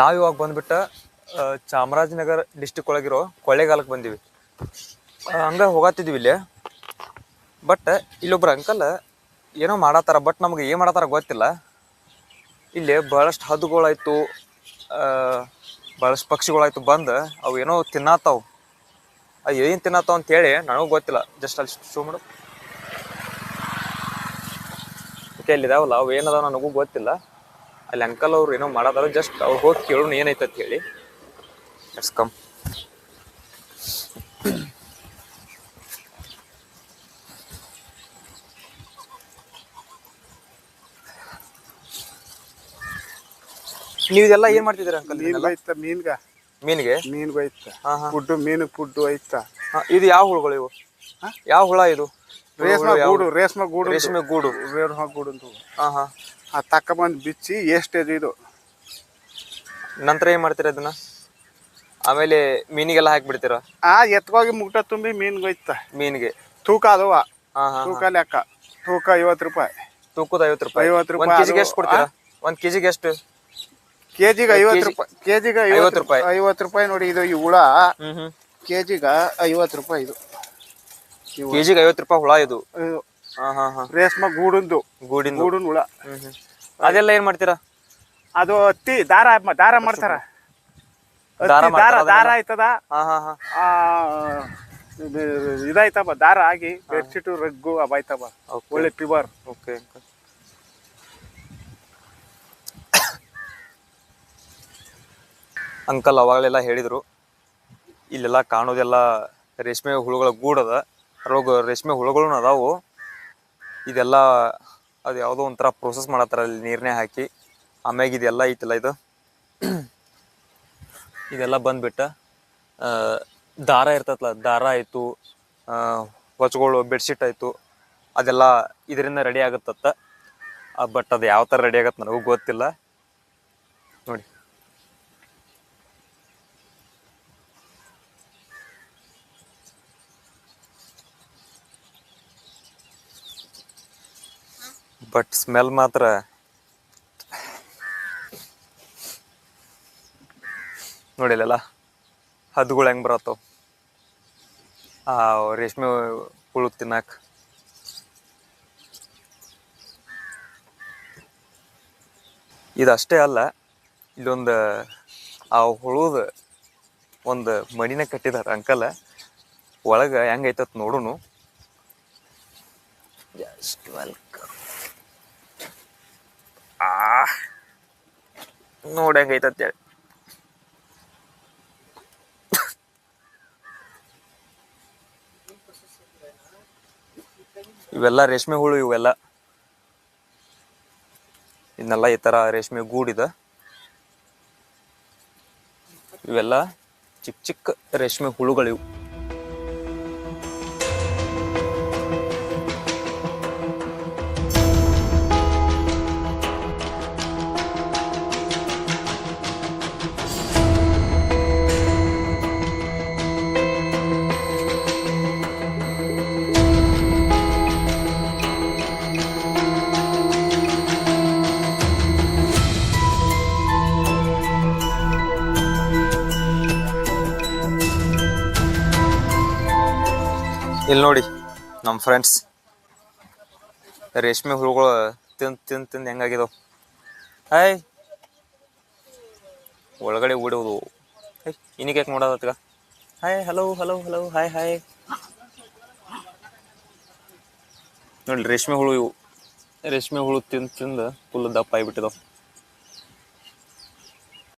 ನಾವಿವಾಗ ಬಂದ್ಬಿಟ್ಟ ಚಾಮರಾಜನಗರ ಡಿಸ್ಟಿಕ್ ಒಳಗಿರೋ ಕೊಳ್ಳೇಗಾಲಕ್ಕೆ ಬಂದೀವಿ. ಹಂಗೆ ಹೋಗತ್ತಿದ್ವಿ ಇಲ್ಲಿ. ಬಟ್ ಇಲ್ಲೊಬ್ರು ಅಂಕಲ್ ಏನೋ ಮಾಡತ್ತಾರ, ಬಟ್ ನಮ್ಗೆ ಏನು ಮಾಡತ್ತಾರ ಗೊತ್ತಿಲ್ಲ. ಇಲ್ಲಿ ಭಾಳಷ್ಟು ಹದ್ದುಗಳಾಯ್ತು, ಭಾಳಷ್ಟು ಪಕ್ಷಿಗಳಾಯ್ತು ಬಂದು ಅವು ಏನೋ ತಿನ್ನತ್ತಾವು. ಏನು ತಿನ್ನತ್ತಾವ ಅಂತೇಳಿ ನನಗೂ ಗೊತ್ತಿಲ್ಲ. ಜಸ್ಟ್ ಅಲ್ಲಿ ಶೋ ಮಾಡು ಓಕೆ, ಅಲ್ಲಿದಾವಲ್ಲ ಅವು ಏನದಾವ ನನಗೂ ಗೊತ್ತಿಲ್ಲ. ಅಲ್ಲಿ ಅಂಕಲ್ ಅವ್ರು ಏನೋ ಮಾಡತ್ತಾರ, ಜಸ್ಟ್ ಅವ್ರು ಹೋಗಿ ಕೇಳೋಣ ಏನೈತೆ ಅಂತ ಹೇಳಿ. Let's come. ನೀವು ಇದೆಲ್ಲ ಏನ್ ಮಾಡ್ತಿದ್ದೀರಾ ಅಂಕಲ್? ಮೀನಿಗೆ ಫುಡ್ ಮೀನು ಫುಡ್ ಐತ. ಇದು ಯಾವ ಹುಳುಗಳು ಇವು? ಯಾವ ಹುಳ ಇದು? ರೇಷ್ಮೆ ಗೂಡು. ರೇಷ್ಮೆ ಗೂಡು. ರೇಷ್ಮೆ ಗೂಡು. ರೇಷ್ಮೆ ಗೂಡು. ಹಾ ತಕ್ಕ ಬಂದು ಬಿಚ್ಚಿ ಎಷ್ಟೇಜ್ ಇದು. ನಂತರ ಏನ್ ಮಾಡ್ತೀರಾ ಅದನ್ನ? ಆಮೇಲೆ ಮೀನಿಗೆಲ್ಲ ಹಾಕ್ಬಿಡ್ತೀರಾ? ಎತ್ಕೋಗಿ ಮುಗ್ಟ ತುಂಬಿ ಮೀನ್ಗೆ ಹೋಯ್ತ. ಮೀನಿಗೆ ತೂಕ ಅದವ. ತೂಕ ಲೆಕ್ಕ. ತೂಕ 50 ರೂಪಾಯಿ. ತೂಕದ 50 ರೂಪಾಯಿ. 50 ರೂಪಾಯಿ. ಕೆಜಿಗೆ ಎಷ್ಟು ಕೊಡ್ತೀರಾ? 1 ಕೆಜಿಗೆ ಎಷ್ಟು? ಕೆಜಿಗೆ 50 ರೂಪಾಯಿ. ಕೆಜಿಗೆ 50 ರೂಪಾಯಿ. 50 ರೂಪಾಯಿ ನೋಡಿ. ಇದು ಈ ಹುಳ ಕೆಜಿಗ 50 ರೂಪಾಯಿ. ಇದು ಕೆಜಿಗೆ 50 ರೂಪಾಯಿ ಹುಳ ಇದು. ರೇಷ್ಮೆ ಗೂಡಿಂದು ಗೂಡಿನ ಹುಳ. ಅದೆಲ್ಲ ಏನ್ ಮಾಡ್ತೀರಾ? ಅದು ಹತ್ತಿ ದಾರ ಮಾಡ್ತಾರ. ದಾರ ಆಯ್ತದ. ಇದಾಯ್ತಪ್ಪ, ದಾರ ಆಗಿ ಬೆಡ್ಶೀಟ್ ರಗ್ಗು ಅವಾಯ್ತಪ್ಪ. ಒಳ್ಳೆ ಪಿವರ್. ಓಕೆ. ಅಂಕಲ್ ಅವಾಗಲೆಲ್ಲ ಹೇಳಿದ್ರು, ಇಲ್ಲೆಲ್ಲ ಕಾಣೋದೆಲ್ಲ ರೇಷ್ಮೆ ಹುಳುಗಳ ಗೂಡದ. ಅದ್ರೊಳಗೆ ರೇಷ್ಮೆ ಹುಳುಗಳು ಅದಾವು. ಇದೆಲ್ಲ ಅದು ಯಾವುದೋ ಒಂಥರ ಪ್ರೊಸೆಸ್ ಮಾಡತ್ತಾರ ಅಲ್ಲಿ ನೀರನ್ನೇ ಹಾಕಿ. ಆಮ್ಯಾಗ ಇದೆಲ್ಲ ಐತಲ್ಲ, ಇದೆಲ್ಲ ಬಂದ್ಬಿಟ್ಟು ದಾರ ಇರ್ತೈತಲ್ಲ, ದಾರ ಆಯಿತು, ಹೊಚ್ಗಳು, ಬೆಡ್ಶೀಟ್ ಆಯಿತು, ಅದೆಲ್ಲ ಇದರಿಂದ ರೆಡಿ ಆಗುತ್ತತ್ತ. ಬಟ್ ಅದು ಯಾವ ಥರ ರೆಡಿ ಆಗತ್ತೆ ನನಗೂ ಗೊತ್ತಿಲ್ಲ. ನೋಡಿ, ಬಟ್ ಸ್ಮೆಲ್ ಮಾತ್ರ ನೋಡಿಲ್ಲ. ಹದ್ದುಗಳು ಹೆಂಗೆ ಬರತ್ತವ ರೇಷ್ಮೆ ಹುಳು ತಿನ್ನಾಕ. ಇದಷ್ಟೇ ಅಲ್ಲ, ಇಲ್ಲೊಂದು ಆ ಹುಳುದ ಒಂದು ಮಣಿನ ಕಟ್ಟಿದಾರ ಅಂಕಲ್. ಒಳಗೆ ಹೆಂಗೈತತ್ ನೋಡುನು. Just welcome. ನೋಡಿ ಹೆಂಗೈತಂತೇಳಿ. ಇವೆಲ್ಲ ರೇಷ್ಮೆ ಹುಳು. ಇವೆಲ್ಲ ಇದನ್ನೆಲ್ಲ ಈ ಥರ ರೇಷ್ಮೆ ಗೂಡಿದ. ಇವೆಲ್ಲ ಚಿಕ್ಕ ಚಿಕ್ಕ ರೇಷ್ಮೆ ಹುಳುಗಳಿವು. ಇಲ್ಲಿ ನೋಡಿ ನಮ್ಮ ಫ್ರೆಂಡ್ಸ್, ರೇಷ್ಮೆ ಹುಳುಗಳು ತಿಂದು ಹೆಂಗಾಗಿದಾವ. ಹಾಯ್, ಒಳಗಡೆ ಓಡೋದು. ಇನ್ನಿಗೆ ಯಾಕೆ ನೋಡೋದತ್ಗ? Hi, hello hello hello, hi hi. ನೋಡಿ ರೇಷ್ಮೆ ಹುಳು ಇವು. ರೇಷ್ಮೆ ಹುಳು ತಿಂದು ಫುಲ್ ದಪ್ಪ ಆಗಿಬಿಟ್ಟಿದಾವ.